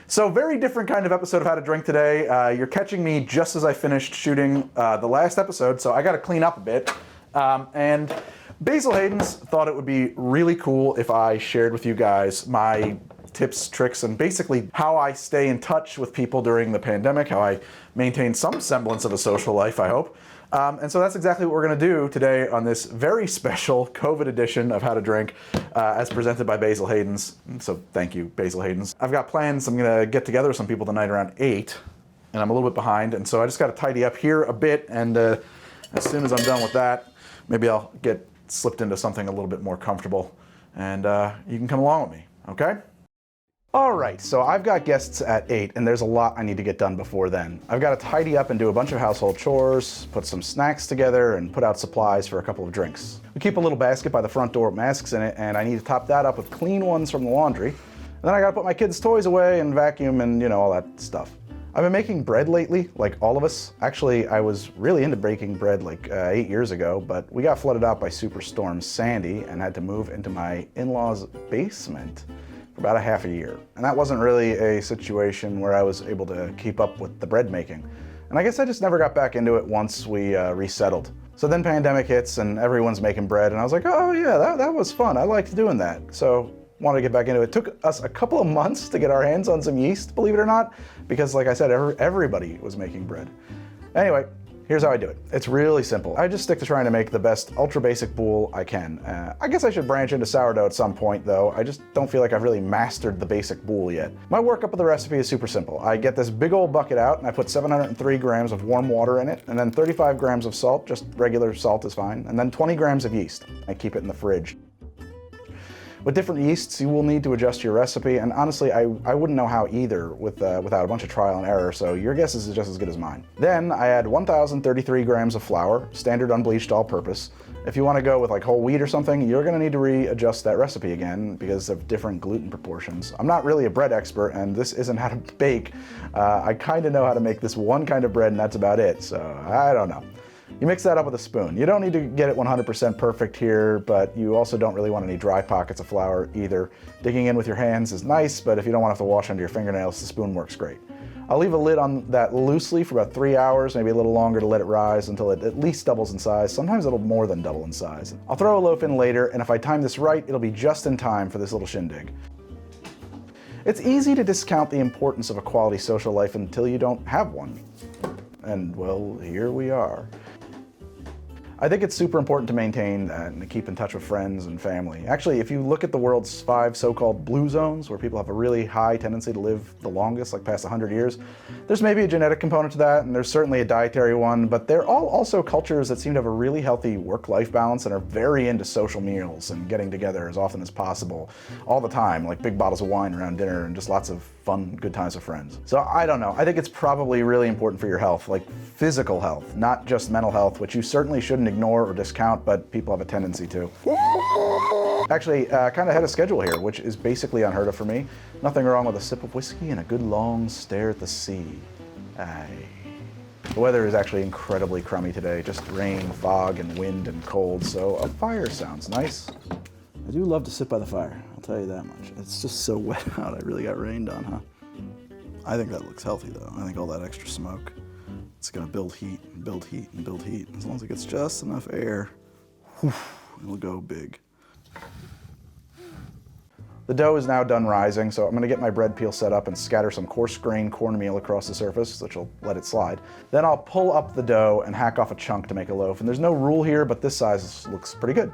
So very different kind of episode of How to Drink today. You're catching me just as I finished shooting the last episode, so I got to clean up a bit. And Basil Hayden's thought it would be really cool if I shared with you guys my tips, tricks, and basically how I stay in touch with people during the pandemic, how I maintain some semblance of a social life, I hope. And so that's exactly what we're going to do today on this very special COVID edition of How to Drink, as presented by Basil Hayden's. So thank you, Basil Hayden's. I've got plans. I'm going to get together with some people tonight around 8, and I'm a little bit behind, and so I just got to tidy up here a bit, and as soon as I'm done with that, maybe I'll get slipped into something a little bit more comfortable, and you can come along with me, okay? All right, so I've got guests at 8, and there's a lot I need to get done before then. I've got to tidy up and do a bunch of household chores, put some snacks together, and put out supplies for a couple of drinks. We keep a little basket by the front door with masks in it, and I need to top that up with clean ones from the laundry. And then I got to put my kids' toys away and vacuum and, you know, all that stuff. I've been making bread lately, like all of us. Actually, I was really into baking bread like 8 years ago, but we got flooded out by Superstorm Sandy and had to move into my in-laws' basement for about a half a year. And that wasn't really a situation where I was able to keep up with the bread making. And I guess I just never got back into it once we resettled. So then pandemic hits and everyone's making bread, and I was like, oh yeah, that was fun. I liked doing that. So wanted to get back into it. It took us a couple of months to get our hands on some yeast, believe it or not, because like I said, everybody was making bread. Anyway, here's how I do it. It's really simple. I just stick to trying to make the best ultra basic boule I can. I guess I should branch into sourdough at some point though. I just don't feel like I've really mastered the basic boule yet. My workup of the recipe is super simple. I get this big old bucket out and I put 703 grams of warm water in it, and then 35 grams of salt, just regular salt is fine, and then 20 grams of yeast. I keep it in the fridge. With different yeasts, you will need to adjust your recipe, and honestly, I wouldn't know how either without a bunch of trial and error, so your guess is just as good as mine. Then I add 1,033 grams of flour, standard unbleached all-purpose. If you want to go with like whole wheat or something, you're going to need to readjust that recipe again because of different gluten proportions. I'm not really a bread expert, and this isn't how to bake. I kind of know how to make this one kind of bread, and that's about it, so I don't know. You mix that up with a spoon. You don't need to get it 100% perfect here, but you also don't really want any dry pockets of flour either. Digging in with your hands is nice, but if you don't want to have to wash under your fingernails, the spoon works great. I'll leave a lid on that loosely for about 3 hours, maybe a little longer to let it rise until it at least doubles in size. Sometimes it'll more than double in size. I'll throw a loaf in later, and if I time this right, it'll be just in time for this little shindig. It's easy to discount the importance of a quality social life until you don't have one. And well, here we are. I think it's super important to maintain and to keep in touch with friends and family. Actually, if you look at the world's 5 so-called blue zones, where people have a really high tendency to live the longest, like past 100 years, there's maybe a genetic component to that, and there's certainly a dietary one, but they're all also cultures that seem to have a really healthy work-life balance and are very into social meals and getting together as often as possible, all the time, like big bottles of wine around dinner and just lots of fun, good times with friends. So I don't know, I think it's probably really important for your health, like physical health, not just mental health, which you certainly shouldn't ignore or discount, but people have a tendency to. Actually, kind of ahead of schedule here, which is basically unheard of for me. Nothing wrong with a sip of whiskey and a good long stare at the sea. Aye. The weather is actually incredibly crummy today, just rain, fog, and wind and cold, so a fire sounds nice. I do love to sit by the fire, I'll tell you that much. It's just so wet out, I really got rained on, huh? I think that looks healthy though. I think all that extra smoke, it's gonna build heat and build heat and build heat. As long as it gets just enough air, whew, it'll go big. The dough is now done rising, so I'm gonna get my bread peel set up and scatter some coarse grain cornmeal across the surface, which will let it slide. Then I'll pull up the dough and hack off a chunk to make a loaf. And there's no rule here, but this size looks pretty good.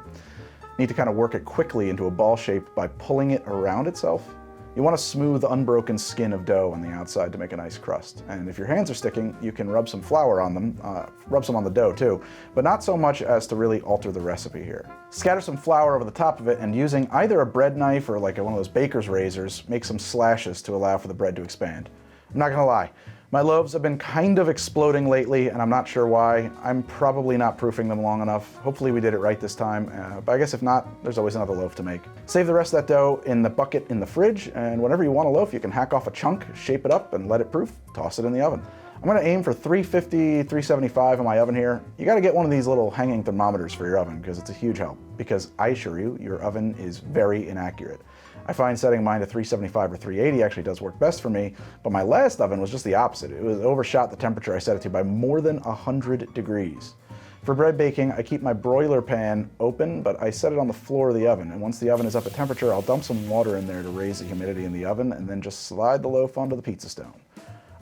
Need to kind of work it quickly into a ball shape by pulling it around itself. You want a smooth, unbroken skin of dough on the outside to make a nice crust. And if your hands are sticking, you can rub some flour on them, rub some on the dough too, but not so much as to really alter the recipe here. Scatter some flour over the top of it, and using either a bread knife or like one of those baker's razors, make some slashes to allow for the bread to expand. I'm not gonna lie, my loaves have been kind of exploding lately, and I'm not sure why. I'm probably not proofing them long enough. Hopefully we did it right this time, but I guess if not, there's always another loaf to make. Save the rest of that dough in the bucket in the fridge, and whenever you want a loaf, you can hack off a chunk, shape it up, and let it proof. Toss it in the oven. I'm gonna aim for 350, 375 in my oven here. You gotta get one of these little hanging thermometers for your oven because it's a huge help, because I assure you, your oven is very inaccurate. I find setting mine to 375 or 380 actually does work best for me, but my last oven was just the opposite. It overshot the temperature I set it to by more than 100 degrees. For bread baking, I keep my broiler pan open, but I set it on the floor of the oven, and once the oven is up at temperature, I'll dump some water in there to raise the humidity in the oven, and then just slide the loaf onto the pizza stone.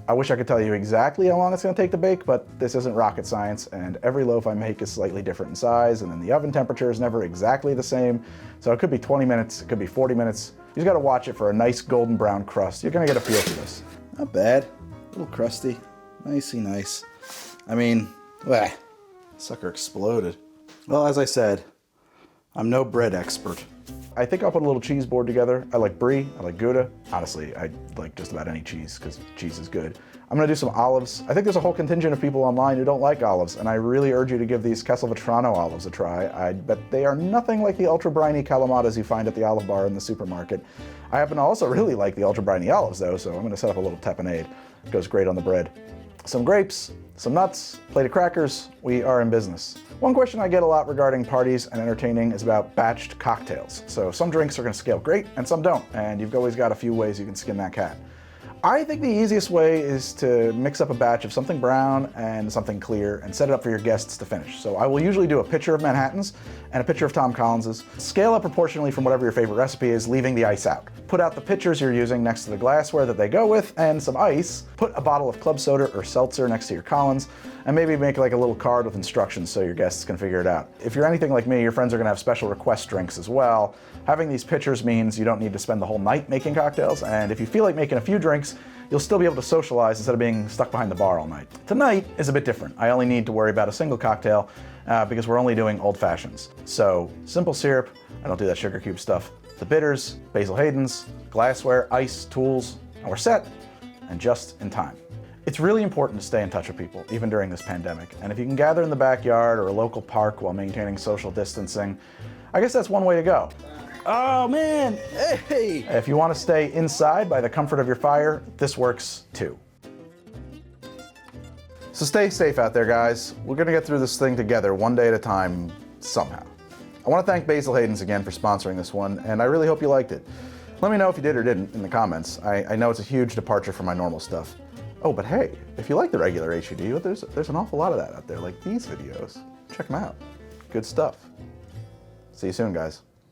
I wish I could tell you exactly how long it's going to take to bake, but this isn't rocket science, and every loaf I make is slightly different in size, and then the oven temperature is never exactly the same, so it could be 20 minutes, it could be 40 minutes. You just got to watch it for a nice golden brown crust. You're going to get a feel for this. Not bad. A little crusty. Nicey nice. I mean, sucker exploded. Well, as I said, I'm no bread expert. I think I'll put a little cheese board together. I like brie, I like Gouda. Honestly, I like just about any cheese because cheese is good. I'm gonna do some olives. I think there's a whole contingent of people online who don't like olives, and I really urge you to give these Castelvetrano olives a try. I bet they are nothing like the ultra briny Kalamatas you find at the olive bar in the supermarket. I happen to also really like the ultra briny olives though, so I'm gonna set up a little tapenade. It goes great on the bread. Some grapes, some nuts, plate of crackers, we are in business. One question I get a lot regarding parties and entertaining is about batched cocktails. So some drinks are going to scale great and some don't, and you've always got a few ways you can skin that cat. I think the easiest way is to mix up a batch of something brown and something clear and set it up for your guests to finish. So I will usually do a pitcher of Manhattans and a pitcher of Tom Collinses. Scale up proportionally from whatever your favorite recipe is, leaving the ice out. Put out the pitchers you're using next to the glassware that they go with and some ice. Put a bottle of club soda or seltzer next to your Collins, and maybe make like a little card with instructions so your guests can figure it out. If you're anything like me, your friends are gonna have special request drinks as well. Having these pitchers means you don't need to spend the whole night making cocktails, and if you feel like making a few drinks, you'll still be able to socialize instead of being stuck behind the bar all night. Tonight is a bit different. I only need to worry about a single cocktail because we're only doing old fashions. So simple syrup, I don't do that sugar cube stuff, the bitters, Basil Hayden's, glassware, ice, tools, and we're set, and just in time. It's really important to stay in touch with people, even during this pandemic. And if you can gather in the backyard or a local park while maintaining social distancing, I guess that's one way to go. Oh man, hey! If you want to stay inside by the comfort of your fire, this works too. So stay safe out there, guys. We're gonna get through this thing together, one day at a time, somehow. I want to thank Basil Hayden's again for sponsoring this one, and I really hope you liked it. Let me know if you did or didn't in the comments. I know it's a huge departure from my normal stuff. Oh, but hey, if you like the regular HUD, there's an awful lot of that out there, like these videos. Check them out. Good stuff. See you soon, guys.